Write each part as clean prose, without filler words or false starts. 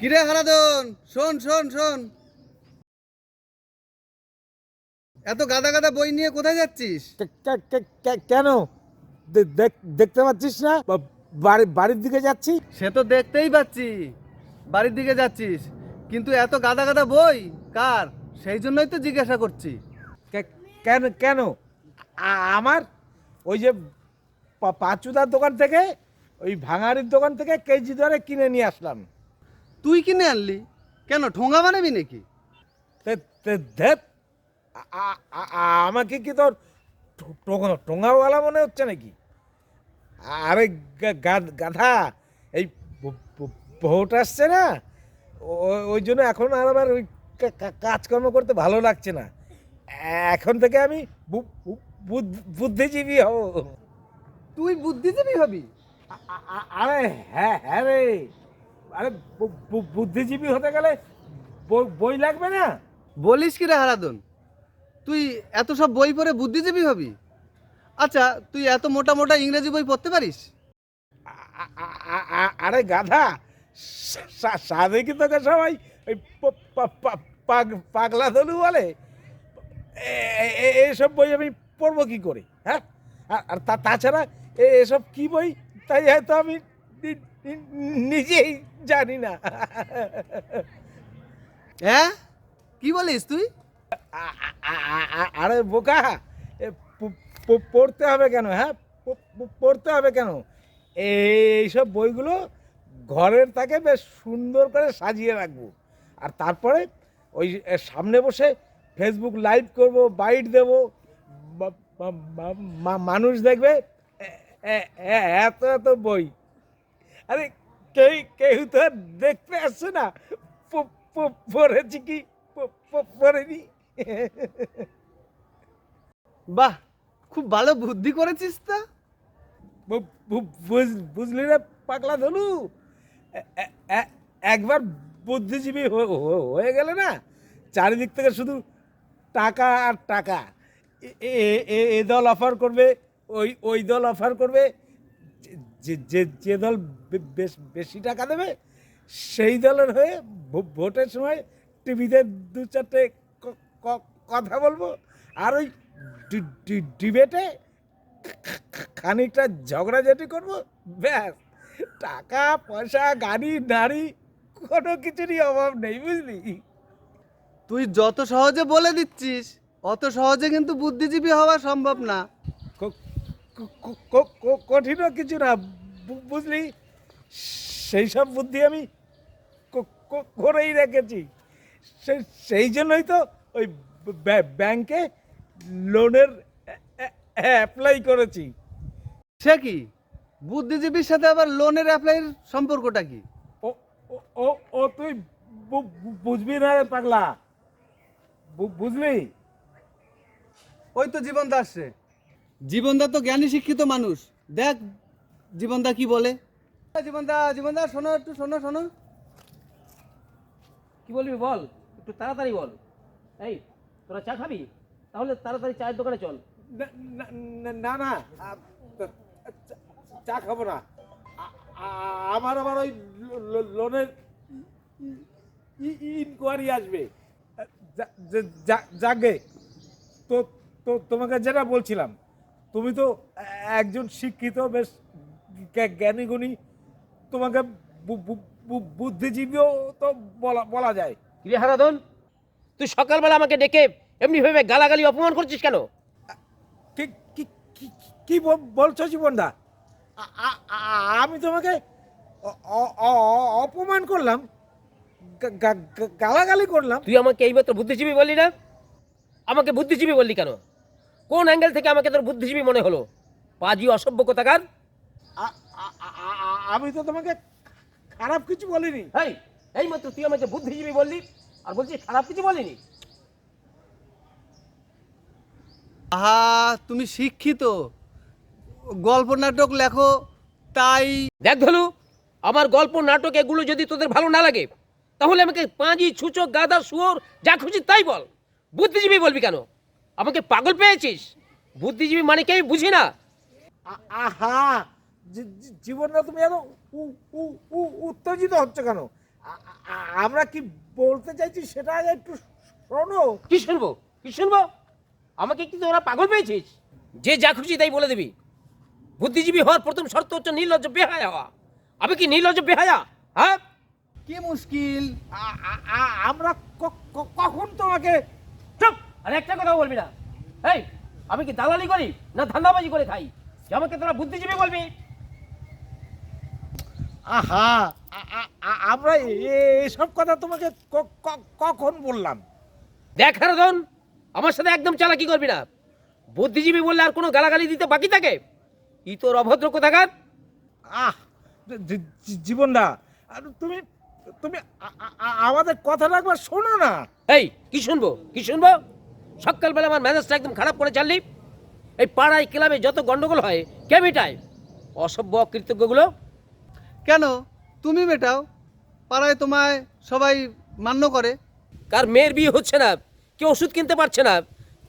কিরে হারাধন, শোন শোন শোন, এত গাদা গাদা বই নিয়ে কোথায় যাচ্ছিস? কেন? দেখতে পাচ্ছিস না বাড়ির দিকে যাচ্ছি। সে তো দেখতেই পাচ্ছি বাড়ির দিকে যাচ্ছিস, কিন্তু এত গাদা গাদা বই কার? সেই জন্যই তো জিজ্ঞাসা করছি। কেন কেন? আমার ওই যে পাঁচুদার দোকান থেকে, ওই ভাঙাড়ির দোকান থেকে কেজি দরে কিনে নিয়ে আসলাম। তুই কিনে আনলি কেন? ঠোঙা বানাবি নাকি? ধ্যাৎ, আমাকে কি তোর টোঙাওয়ালা মনে হচ্ছে নাকি? আরে গাধা, এই ভোট আসছে না, ওই জন্য এখন আর আমার ওই কাজকর্ম করতে ভালো লাগছে না। এখন থেকে আমি বুদ্ধিজীবী হব। তুই বুদ্ধিজীবী হবি? আরে হ্যাঁ হ্যাঁ রে, আরে বুদ্ধিজীবী হতে গেলে বই লাগবে না? বলিস কি রে হারাধন, তুই এত সব বই পড়ে বুদ্ধিজীবী হবি? আচ্ছা, তুই এত মোটা মোটা ইংরেজি বই পড়তে পারিস? আরে গাধা, সাধে কি তোকে সবাই ওই পাগলা ধলু বলে? এসব বই আমি পড়বো কি করে, হ্যাঁ? আর তাছাড়া এসব কি বই তাই হয়তো আমি নিজেই জানি না। হ্যাঁ, কি বলিস তুই? আরে বোকা, এ পড়তে হবে কেন? হ্যাঁ, পড়তে হবে কেন? এইসব বইগুলো ঘরের তাকে বেশ সুন্দর করে সাজিয়ে রাখবো, আর তারপরে ওই সামনে বসে ফেসবুক লাইভ করব, বাইট দেব, মানুষ দেখবে এত এত বই। আরে কেউ তো আর দেখতে আসছে না পড়েছি কি পড়েনি। বাহ, খুব ভালো বুদ্ধি করেছিস তো। বুঝলি রে পাগলা ধলু, একবার বুদ্ধিজীবী হয়ে গেলে না, চারিদিক থেকে শুধু টাকা আর টাকা। এ দল অফার করবে, ওই দল অফার করবে, যে দল বেশি টাকা দেবে সেই দলের হয়ে ভোটের সময় টিভিতে দু চারটে কথা বলবো, আর ওই ডিবেটে খানিকটা ঝগড়াঝাটি করবো, ব্যাস। টাকা পয়সা, গাড়ি নারী, কোনো কিছুরই অভাব নেই, বুঝলি? তুই যত সহজে বলে দিচ্ছিস, অত সহজে কিন্তু বুদ্ধিজীবী হওয়া সম্ভব না। কঠিনও কিছু না, বুঝলি? সেই সব বুদ্ধি আমি করেই রেখেছি। সেই জন্যই তো ওই ব্যাংকে লোনের অ্যাপ্লাই করেছি। সে কি? বুদ্ধিজীবীর সাথে আবার লোনের অ্যাপ্লাইয়ের সম্পর্কটা কি? ও ও ও ও তুই বুঝবি না রে পাগলা, বুঝলি? ওই তো জীবনদা আসছে। জীবনদা তো জ্ঞানী শিক্ষিত মানুষ, দেখ জীবনদা কি বলে। জীবনদা, জীবনদা শোনো, একটু শোনো শোনো। কি বলবি বল, একটু তাড়াতাড়ি বল। এই, তোরা চা খাবি? তাহলে তাড়াতাড়ি চায়ের দোকানে চল। না না, চা খাবো না। আমার আবার ওই লোনের ইনকোয়ারি আসবে। যাকে তো তো তোমাকে যেটা বলছিলাম, তুমি তো একজন শিক্ষিত, বেশ জ্ঞানী গুণী, তোমাকে বুদ্ধিজীবীও তো বলা যায়। কিরে হারাধন, তুই সকালবেলা আমাকে ডেকে এমনি ভেবে গালাগালি অপমান করছিস কেন? কি কি কি কি বলছো জীবনদা? আমি তোমাকে অপমান করলাম, গালাগালি করলাম? তুই আমাকে এইমাত্র বুদ্ধিজীবী বললি না? আমাকে বুদ্ধিজীবী বললি কেন? কোন অ্যাঙ্গেল থেকে আমাকে তোর বুদ্ধিজীবী মনে হলো? পাজি অসভ্য কোথাকার! আমি তো তোমাকে খারাপ কিছু বলিনি। এই, এইমাত্র তুই আমাকে বুদ্ধিজীবী বললি, আর বলছিস খারাপ কিছু বলিনি। আহা, তুমি শিক্ষিত, গল্প নাটক লেখো, তাই। দেখ ধলু, আমার গল্প নাটক এগুলো যদি তোদের ভালো না লাগে, তাহলে আমাকে পাঁজি ছুচো গাদা শুয়োর যা খুশি তাই বল। বুদ্ধিজীবী বলবি কেন? আমাকে পাগল পেয়েছিস? বুদ্ধিজীবী মানে কি আমি বুঝি না? আহা, জীবনদা তুমি এত উত্তেজিত হচ্ছে কেন? আমরা কি বলতে চাইছি সেটা আগে একটু শোনো। কি শুনবো কি শুনবো? আমাকে কি তোরা পাগল পেয়েছিস? যে যা খুশি তাই বলে দিবি? বুদ্ধিজীবী হওয়ার প্রথম শর্ত হচ্ছে নির্লজ্জ বেহায়া হওয়া। আমি কি নির্লজ্জ বেহায়া? হ্যাঁ, কি মুশকিল। আমরা কখন তোমাকে চুপ! আর একটা কথা বলবি না। এই, আমি কি দালালি করি না ধান্দাবাজি করে খাই যে আমাকে তোরা বুদ্ধিজীবী বলবি? আহা আমরা এসব কথা তোমাকে কখন বললাম? দেখ হারাধন, আমার সাথে একদম চালাকি করবি না। বুদ্ধিজীবী বললে আর কোনো গালাগালি দিতে বাকি থাকে? ই তোর অভদ্র কোথাকার। আহ জীবনদা, আর তুমি তুমি আমাদের কথাটা একবার শোনো না। এই, কি শুনবো কি শুনবো? সকালবেলা আমার মেজাজটা একদম খারাপ করে চাললি। এই পাড়ায় ক্লাবে যত গন্ডগোল হয় কে মেটায়? অসভ্য অকৃতজ্ঞগুলো। কেন তুমি মেটাও? পাড়ায় তোমায় সবাই মান্য করে। কার মেয়ের বিয়ে হচ্ছে না, কেউ ওষুধ কিনতে পারছে না,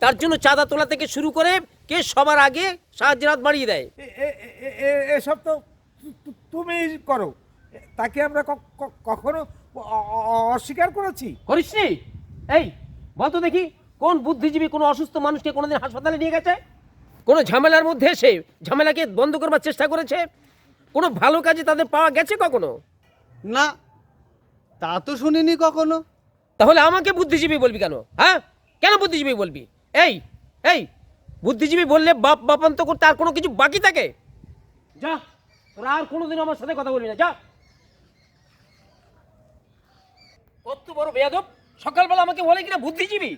তার জন্য চাঁদা তোলা থেকে শুরু করে কে সবার আগে সাহায্যের হাত বাড়িয়ে দেয়। এসব তো তুমি করো, তাকে আমরা কখনো অস্বীকার করেছি? করিসনি? এই, বলতো দেখি, কোন বুদ্ধিজীবী কোনো অসুস্থ মানুষকে কোনোদিন হাসপাতালে নিয়ে গেছে? কোনো ঝামেলার মধ্যে এসে ঝামেলাকে বন্ধ করবার চেষ্টা করেছে? কোনো ভালো কাজে তাদের পাওয়া গেছে কখনো? না, তা তো শুনিনি কখনো। তাহলে আমাকে বুদ্ধিজীবী বলবি কেন? হ্যাঁ, কেন বুদ্ধিজীবী বলবি? এই এই, বুদ্ধিজীবী বললে বাপ বাপান্ত করতে আর কোনো কিছু বাকি থাকে? যা, তোরা আর কোনোদিন আমার সাথে কথা বলবি না, যা। কত বড় বেয়াদব, সকালবেলা আমাকে বলে কিনা বুদ্ধিজীবী।